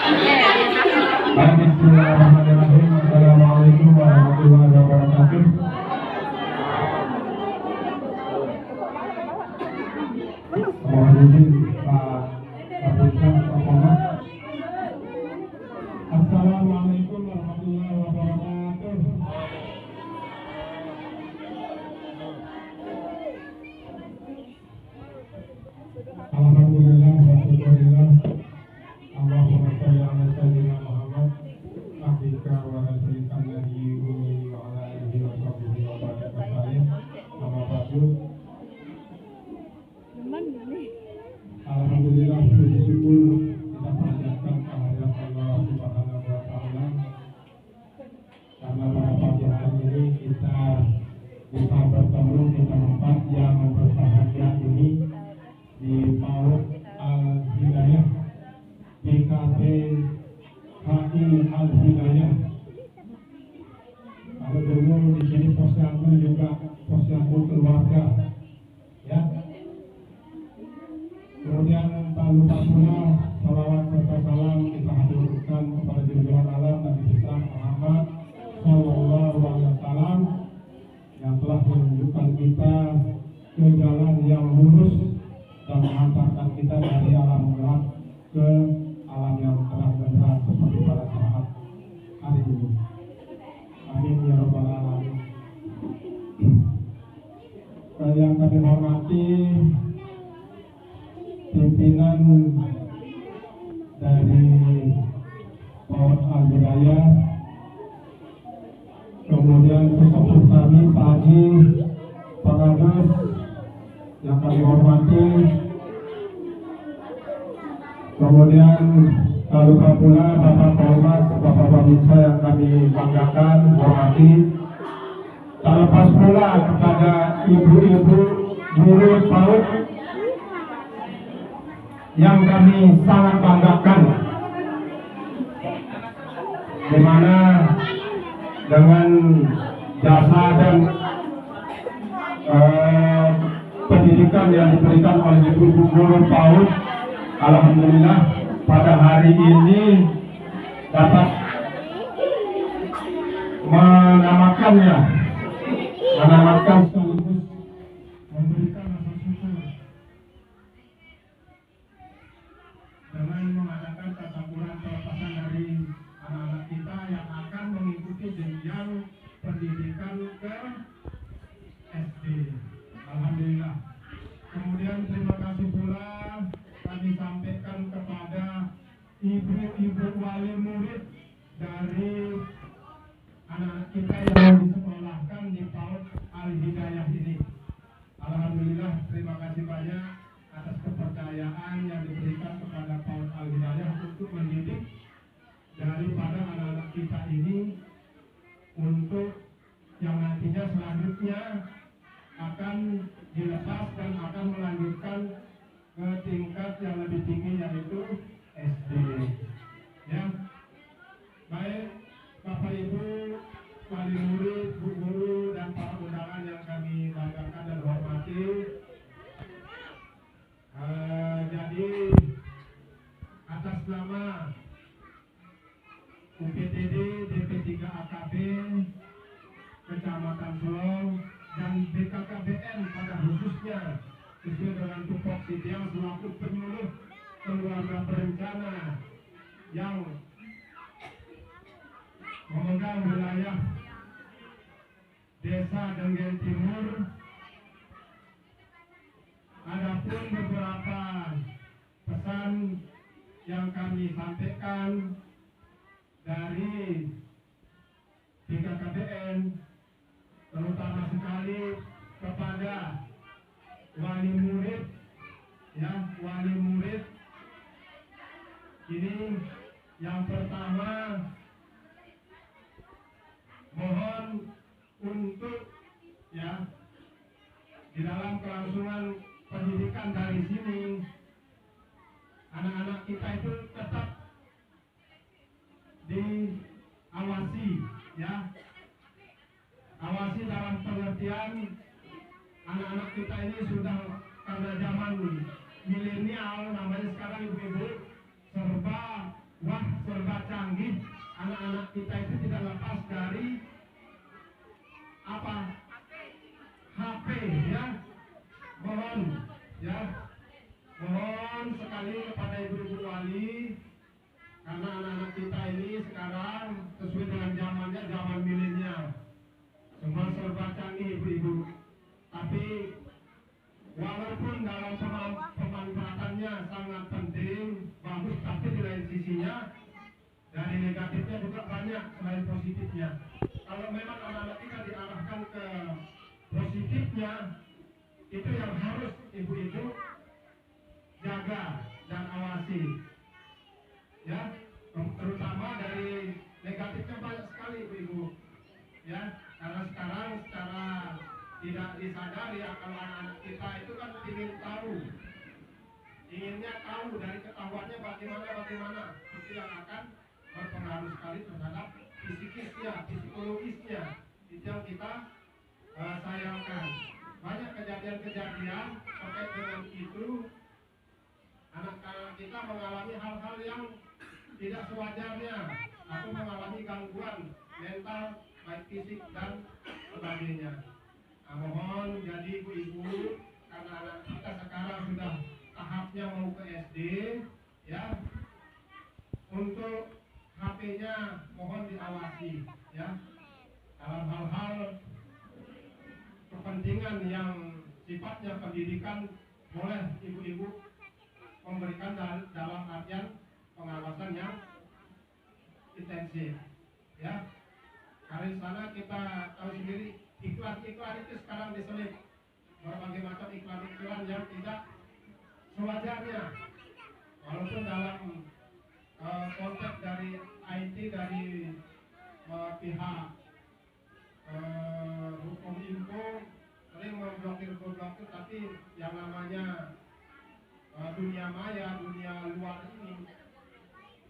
Bismillahirrahmanirrahim. Assalamualaikum warahmatullahi wabarakatuh. Mohon izin Pak Kapolres Kapolres. Assalamualaikum warahmatullahi wabarakatuh. Alhamdulillah wa syukurillah. Allahumma sholli ala sayyidina Muhammad abdika wa rasulika nabiyyi ummi wa ala alihi wa sahbihi wa baraka salih. Amma ba'du. Alhamdulillah, puji syukur kita panjatkan kehadirat Allah Subhanahu wa taala. Karena pada pagi hari ini kita bisa bertemu di tempat yang berbahagia ini di PAUD Al-Hidayah BKP HI Al-Hidayah. Kalau dulu di sini posyandu juga posyandu keluarga, ya. Kemudian tak lupa pula salawat serta salam kita haturkan kepada junjungan alam Nabi besar Muhammad Sallallahu Alaihi Wasallam yang telah menunjukkan kita ke jalan yang lurus dan mengantarkan kita dari alam gelap ke alam yang terang benderang seperti pada saat hari ini. Amin ya rabbal alamin. Yang kami hormati pimpinan dari PAUD Al-Hidayah, kemudian sesepuh kami Pak Haji, Pak Kadus yang kami hormati, kemudian tak lupa pula Bapak Polmas, Bapak Babinsa yang kami banggakan, hormati. Tak lepas pula kepada ibu-ibu guru PAUD yang kami sangat banggakan, di mana dengan jasa dan pendidikan yang diberikan oleh ibu guru PAUD, alhamdulillah pada hari ini dapat menamakan sekaligus memberikan rasa syukur dengan mengadakan tasawuran pelepasan dari anak-anak kita yang akan mengikuti jenjang pendidikan ke SD. Alhamdulillah. Kemudian terima kasih pula kami sampaikan kepada ibu-ibu wali murid dari anak-anak kita yang disekolahkan di PAUD Al-Hidayah ini. Alhamdulillah, terima kasih banyak atas kepercayaan yang diberikan kepada PAUD Al-Hidayah untuk mendidik daripada anak-anak kita ini untuk yang nantinya selanjutnya akan dilepas dan akan melanjutkan ke tingkat yang lebih tinggi, yaitu SD. Ya, baik Bapak Ibu wali murid, bu guru dan para undangan yang kami banggakan dan hormati. Jadi atas nama UPTD DP3 AKB Kecamatan Solong dan BKKBN pada khususnya sesuai dengan tupoksi yang selaku penyuluh keluarga berencana yang memegang wilayah Desa Denggen Timur. Adapun beberapa pesan yang kami sampaikan dari BKKBN, terutama sekali kepada wali murid, ya, wali murid ini yang pertama mohon untuk, ya, di dalam kelangsungan pendidikan dari sini anak-anak kita itu tetap diawasi, ya, awasi dalam pengertian anak-anak kita ini sudah karena zaman milenial namanya sekarang, ibu-ibu serba wah dari negatifnya juga banyak selain positifnya. Kalau memang anak-anak kita diarahkan ke positifnya, itu yang harus ibu-ibu jaga dan awasi, ya. Terutama dari negatifnya banyak sekali ibu-ibu, ya. Karena sekarang secara tidak disadari kalau anak-anak kita itu kan inginnya tahu dari ketahuannya bagaimana itu yang akan berpengaruh sekali terhadap psikisnya, psikologisnya. Itu yang kita sayangkan. Banyak kejadian-kejadian terkait dengan itu, anak-anak kita mengalami hal-hal yang tidak sewajarnya atau mengalami gangguan mental baik fisik dan sebagainya. Nah, mohon jadi ibu-ibu, karena anak kita sekarang sudah tahapnya mau ke SD, ya, untuk HP-nya mohon diawasi, ya, dalam hal-hal kepentingan yang sifatnya pendidikan boleh ibu-ibu memberikan dalam artian pengawasan yang intensif, ya. Karena di sana kita tahu sendiri iklan-iklan itu sekarang diselip berbagai macam iklan-iklan yang tidak sewajarnya, walaupun dalam konteks dari IT dari pihak hukum info sering memblokir, tapi yang namanya dunia maya, dunia luar ini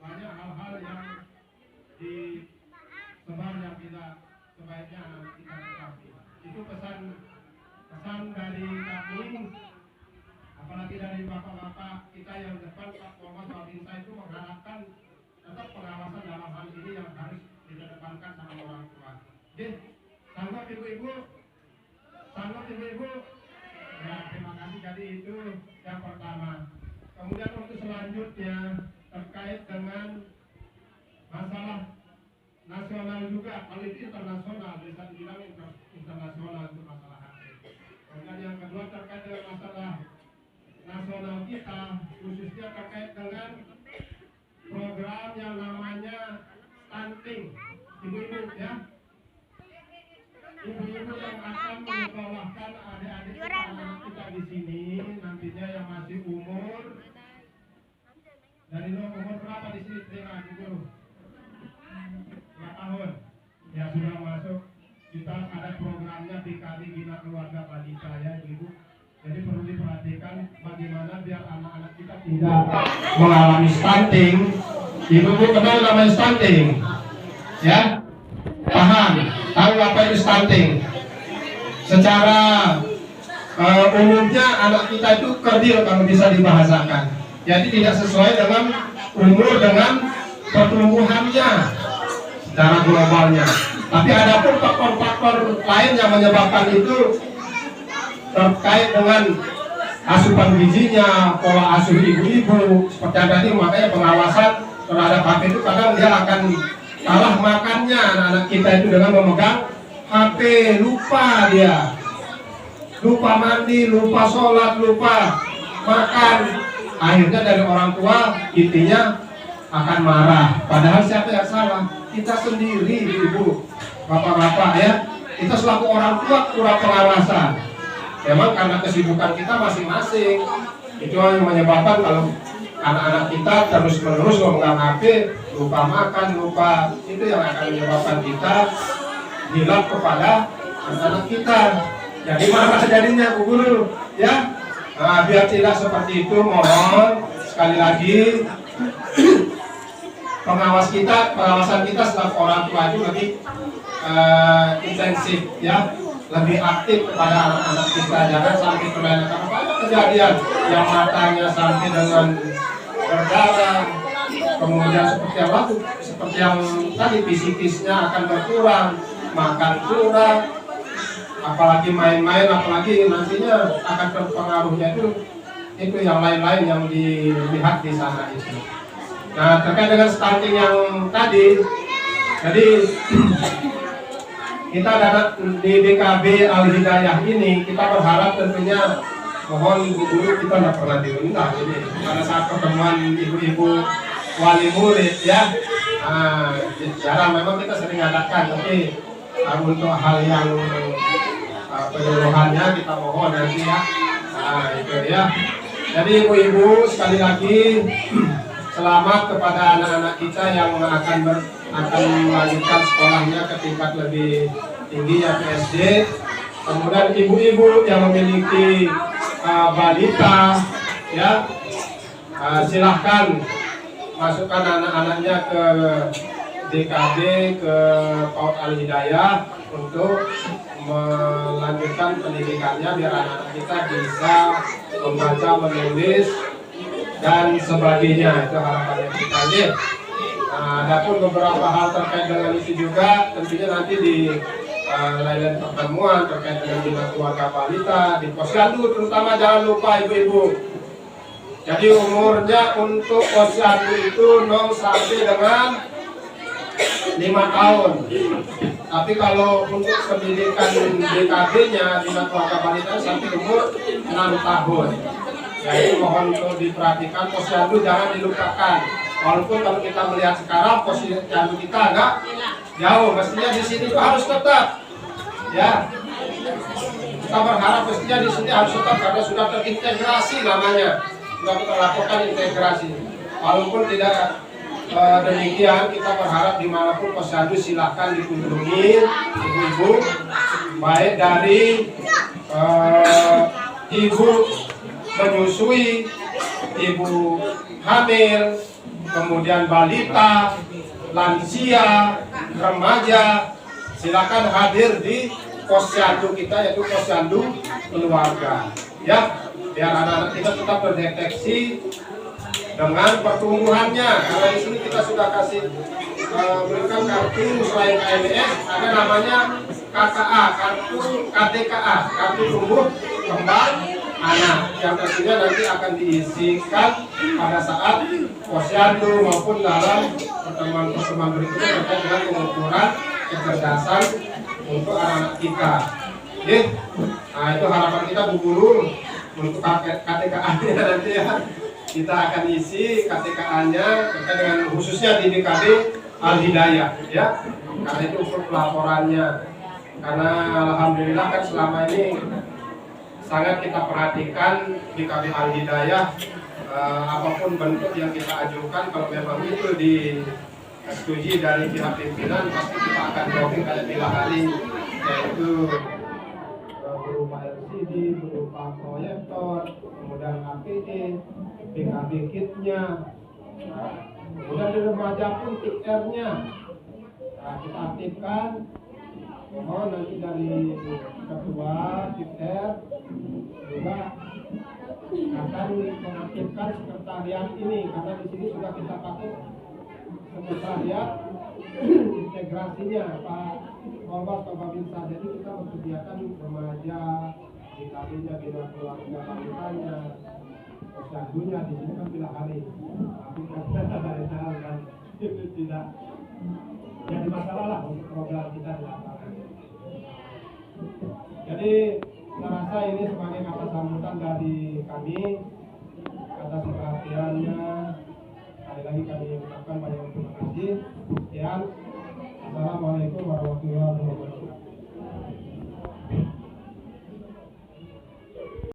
banyak hal-hal yang disebar yang tidak sebaiknya anak kita ketahui. Itu pesan dari kami, apalagi dari bapak-bapak kita yang depan, Pak Thomas Babinsa itu mengharapkan tetap pengawasan dalam hal ini yang harus dikedepankan sama orang tua. Jadi, sanggup ibu-ibu? Ya, terima kasih. Jadi itu yang pertama. Kemudian untuk selanjutnya terkait dengan masalah nasional juga, kalau itu internasional, bisa dibilang internasional untuk masalah HP. Kemudian yang kedua terkait dengan masalah nasional kita, khususnya terkait dengan program yang namanya stunting. Ibu-ibu, ya, ibu-ibu yang akan menyekolahkan adik-adik kita, anak kita di sini nantinya yang masih umur dari umur berapa di sini terima ibu? 2 tahun ya sudah masuk. Kita ada programnya BKB Bina Keluarga Balita, ya ibu. Jadi perlu diperhatikan bagaimana biar anak-anak kita tidak mengalami stunting. Ibu-ibu kenal namanya stunting? Ya? Paham? Tahu apa itu stunting? Secara umumnya anak kita itu kerdil kalau bisa dibahasakan. Jadi tidak sesuai dengan umur, dengan pertumbuhannya secara globalnya. Tapi ada pun faktor-faktor lain yang menyebabkan itu terkait dengan asupan gizinya, pola asuh ibu-ibu seperti yang tadi. Makanya pengawasan terhadap HP itu kadang dia akan kalah makannya anak-anak kita itu dengan memegang HP, lupa mandi, lupa sholat, lupa makan. Akhirnya dari orang tua intinya akan marah. Padahal siapa yang salah? Kita sendiri, ibu, bapak-bapak, ya. Kita selaku orang tua kurang pengawasan. Memang karena kesibukan kita masing-masing. Itu yang menyebabkan kalau anak-anak kita terus-menerus memegang HP, lupa makan, lupa, itu yang akan menyebabkan kita hilaf kepada anak-anak kita. Jadi marah jadinya Bu Guru, ya. Nah, biar tidak seperti itu, mohon sekali lagi pengawasan kita selaku orang tua itu lebih intensif, ya, lebih aktif kepada anak-anak kita. Jangan sampai terlena, karena banyak kejadian yang matanya sampai dengan berdarah, kemudian seperti yang tadi psikisnya akan berkurang, makan kurang, apalagi main-main, apalagi nantinya akan terpengaruhnya itu yang lain-lain yang dilihat di sana itu. Nah, terkait dengan stunting yang tadi, jadi kita di BKB Al Hidayah ini kita berharap tentunya, mohon ibu-ibu, kita tidak pernah diundang ini pada saat pertemuan ibu-ibu wali murid, ya. Nah, jarang memang kita sering adakan, tapi untuk hal yang penyuluhannya kita mohon nanti ya. Nah, itu ya. Jadi ibu-ibu sekali lagi selamat kepada anak-anak kita yang akan melanjutkan sekolahnya ke tingkat lebih tinggi ya ke SD. Kemudian ibu-ibu yang memiliki balita ya, silahkan masukkan anak-anaknya ke DKB, ke PAUD Al Hidayah untuk melanjutkan pendidikannya biar anak-anak kita bisa membaca, menulis dan sebagainya. Itu harapannya kita aja. Nah, adapun beberapa hal terkait dengan itu juga tentunya nanti di lain pertemuan terkait dengan bina keluarga balita di posyandu, terutama jangan lupa ibu-ibu. Jadi umurnya untuk posyandu itu 0 sampai dengan 5 tahun. Tapi kalau untuk pendidikan DKB-nya bina keluarga balita sampai umur 6 tahun. Jadi mohon untuk diperhatikan, posyandu jangan dilupakan. Walaupun kalau kita melihat sekarang posyandu kita agak jauh, mestinya di sini itu harus tetap. Ya, kita berharap mestinya di sini harus tetap karena sudah terintegrasi namanya, sudah kita lakukan integrasi. Walaupun tidak demikian, kita berharap dimanapun posyandu silahkan dikunjungi ibu-ibu, baik dari ibu menyusui, ibu hamil, kemudian balita, lansia, remaja, silakan hadir di posyandu kita, yaitu posyandu keluarga ya, biar anak-anak kita tetap terdeteksi dengan pertumbuhannya. Karena di sini kita sudah kasih berikan kartu selain KMS, ada namanya KKA, kartu KTKA, kartu tumbuh kembang anak, yang tentunya nanti akan diisikan pada saat posyandu maupun dalam pertemuan-pertemuan berikutnya terkait dengan pengukuran kecerdasan untuk anak-anak kita. Oke? Nah, itu harapan kita Bu Guru untuk KTKA-nya nanti ya. Kita akan isi KTKA-nya terkait dengan khususnya di DKB Al Hidayah ya. Karena itu untuk pelaporannya. Karena alhamdulillah kan selama ini sangat kita perhatikan DKB Al Hidayah, apapun bentuk yang kita ajukan, kalau memang itu disetujui dari pihak pimpinan, pasti kita akan dropping kayak bila hari, yaitu berupa LCD, berupa proyektor, kemudian APD, BKB kitnya, kemudian di remaja pun TIR-nya kita aktifkan. Oh, nanti dari ketua TIR juga akan mengaktifkan sekretariat ini, karena di sini sudah kita pakai sekretariat integrasinya Pak Korwas, Pak Babinsa. Jadi kita menyediakan remaja, DKB-nya, bina keluarga balitanya, posyandunya di sini kan bila hari. Tapi karena dari hal dan itu tidak jadi masalah lah untuk program kita di lapangan. Jadi saya rasa ini sebagai kata sambutan dari kami.